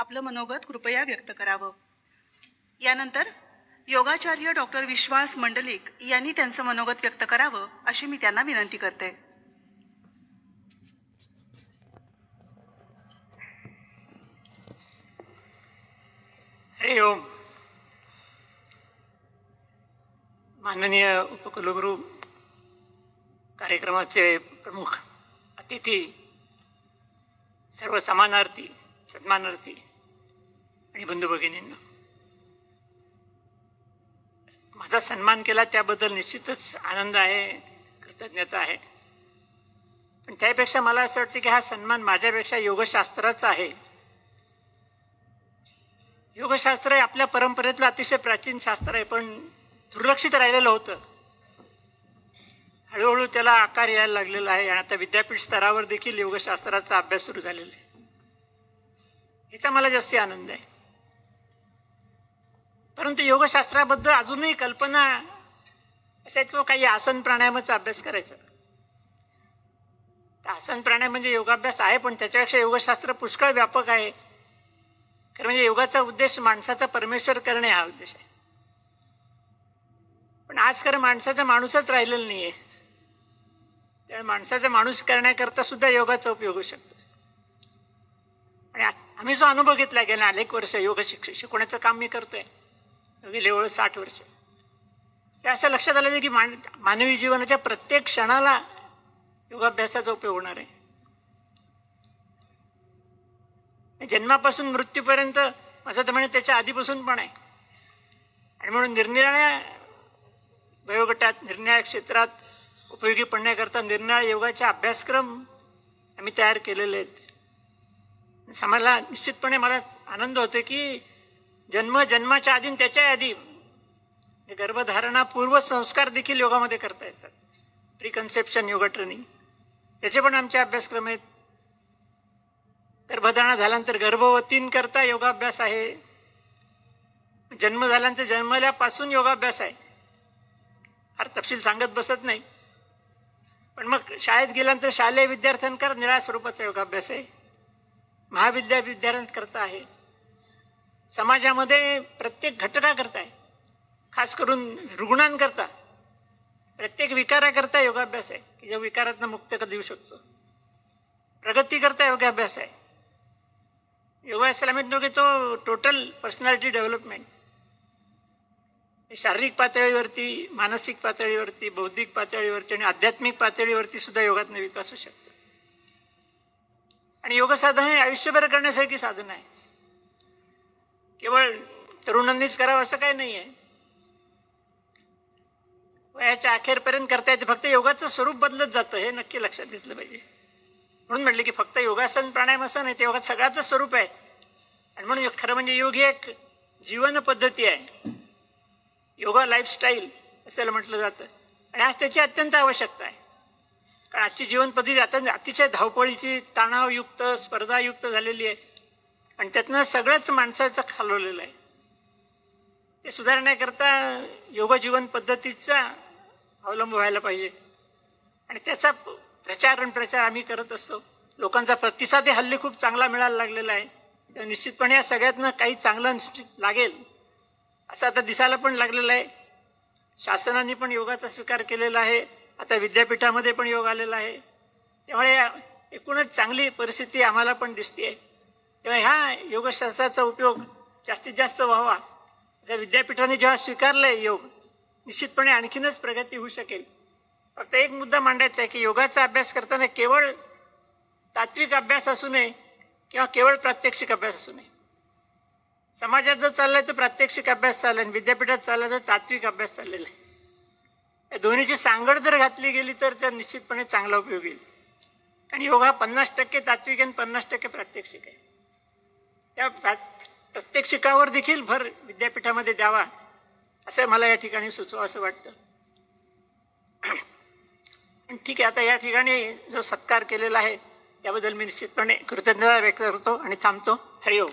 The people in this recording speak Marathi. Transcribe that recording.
आपलं मनोगत कृपया व्यक्त करावं। यानंतर योगाचार्य डॉक्टर विश्वास मंडलिक यांनी त्यांचं मनोगत व्यक्त करावं अशी मी त्यांना विनंती करते। हरि ओम। माननीय उपकुलगुरू, कार्यक्रमाचे प्रमुख अतिथी, सर्व समानार्थी सन्मानार्थी आणि बंधू भगिनींना, माझा सन्मान केला त्याबद्दल निश्चितच आनंद आहे, कृतज्ञता आहे। पण त्यापेक्षा मला असं वाटतं की हा सन्मान माझ्यापेक्षा योगशास्त्राचा आहे। योगशास्त्र हे आपल्या परंपरेतलं अतिशय प्राचीन शास्त्र आहे, पण दुर्लक्षित राहिलेलं होतं। हळूहळू त्याला आकार यायला लागलेला आहे आणि आता विद्यापीठ स्तरावर देखील योगशास्त्राचा अभ्यास सुरू झालेला आहे। याचा मला जास्त आनंद आहे। परंतु योगशास्त्राबद्दल अजूनही कल्पना अशा किंवा काही आसन प्राणायामाचा अभ्यास करायचा। आसन प्राणायाम म्हणजे योगाभ्यास आहे, पण त्याच्यापेक्षा योगशास्त्र पुष्कळ व्यापक आहे। खरं म्हणजे योगाचा उद्देश माणसाचा परमेश्वर करणे हा उद्देश आहे। पण आज खरं माणसाचा माणूसच राहिलेला नाही आहे, त्यामुळे माणसाचा माणूस करण्याकरता सुद्धा योगाचा उपयोग होऊ शकतो। आणि आम्ही जो अनुभव घेतला गेल्या अनेक वर्ष योग शिकवण्याचं काम मी करतोय, गेले 60 वर्ष, ते असं लक्षात आलं की मानवी जीवनाच्या प्रत्येक क्षणाला योगाभ्यासाचा उपयोग होणार आहे। जन्मापासून मृत्यूपर्यंत असं तर म्हणे त्याच्या आधीपासून पण आहे। आणि म्हणून निरनिराळ्या वयोगटात निरनिराळ्या क्षेत्रात उपयोगी पडण्याकरता निरनिराळ्या योगाचे अभ्यासक्रम आम्ही तयार केलेले आहेत। समाजाला निश्चितपणे मला आनंद होतो की जन्माच्या आधी त्याच्या आधी गर्भधारणा पूर्व संस्कार देखील योगामध्ये करता येतात। प्रिकन्सेप्शन योगा ट्रेनिंग त्याचे पण आमचे अभ्यासक्रम आहेत। गर्भधारणा झाल्यानंतर गर्भवतींकरता योगाभ्यास आहे। जन्म झाल्यानंतर जन्मल्यापासून योगाभ्यास आहे। फार तपशील सांगत बसत नाही, पण मग शाळेत गेल्यानंतर शालेय विद्यार्थ्यांकरता निराळ्या स्वरूपाचा योगाभ्यास आहे। विद्यार्थ्यांकरता आहे। समाजामध्ये प्रत्येक घटकाकरता आहे, खास करून रुग्णांकरता प्रत्येक विकाराकरता योगाभ्यास आहे की ज्या विकारातनं मुक्तता देऊ शकतो। प्रगतीकरता योगाभ्यास आहे। योगासला म्हणतो की तो टोटल पर्सनॅलिटी डेव्हलपमेंट, शारीरिक पातळीवरती, मानसिक पातळीवरती, बौद्धिक पातळीवरती आणि आध्यात्मिक पातळीवरती सुद्धा योगातनं विकास होऊ शकतो। आणि योग साधन हे आयुष्यभर करण्यासारखी साधन आहे, केवळ तरुणांनीच करावं असं काही नाही आहे। वयाच्या अखेरपर्यंत करता येते, फक्त योगाचं स्वरूप बदलत जातं हे नक्की लक्षात घेतलं पाहिजे। म्हणून म्हटलं की फक्त योगासन प्राणायाम असं नाही, ते योगात सगळ्याचं स्वरूप आहे। आणि म्हणून खरं म्हणजे योग ही एक जीवन पद्धती आहे, योगा लाईफस्टाईल असं त्याला म्हटलं जातं। आणि आज त्याची अत्यंत आवश्यकता आहे, कारण आजची जीवन पद्धती आता अतिशय धावपळीची, तणावयुक्त, स्पर्धायुक्त झालेली आहे आणि त्यातनं सगळंच माणसाचं खालवलेलं आहे। ते सुधारण्याकरता योग जीवन पद्धतीचा अवलंब व्हायला पाहिजे आणि त्याचा प्रचार आम्ही करत असतो। लोकांचा प्रतिसाद हल्ली खूप चांगला मिळायला लागलेला आहे, तर निश्चितपणे या सगळ्यातनं काही चांगलं निश्चित लागेल असं आता दिसायला पण लागलेलं आहे। शासनाने पण योगाचा स्वीकार केलेला आहे, आता विद्यापीठामध्ये पण योग आलेला आहे, त्यामुळे एकूणच चांगली परिस्थिती आम्हाला पण दिसते। तेव्हा ह्या योगशास्त्राचा उपयोग जास्तीत जास्त व्हावा। जर विद्यापीठाने जेव्हा स्वीकारलंय योग, निश्चितपणे आणखीनच प्रगती होऊ शकेल। फक्त एक मुद्दा मांडायचा आहे की योगाचा अभ्यास करताना केवळ तात्विक अभ्यास असू नये किंवा केवळ प्रात्यक्षिक अभ्यास असू नये। समाजात जो चाललाय तो प्रात्यक्षिक अभ्यास चाललाय आणि विद्यापीठात चाललाय तो तात्विक अभ्यास चाललेला आहे। या दोन्हीची सांगड जर घातली गेली तर त्या निश्चितपणे चांगला उपयोग येईल। कारण योग हा 50% तात्विक आणि 50% प्रात्यक्षिक आहे। त्या प्रात्यक्षिकावर देखील भर विद्यापीठामध्ये द्यावा असं मला या ठिकाणी सुचवा असं वाटतं। ठीक आहे, आता या ठिकाणी जो सत्कार केलेला आहे त्याबद्दल मी निश्चितपणे कृतज्ञता व्यक्त करतो आणि थांबतो। हरि ओम।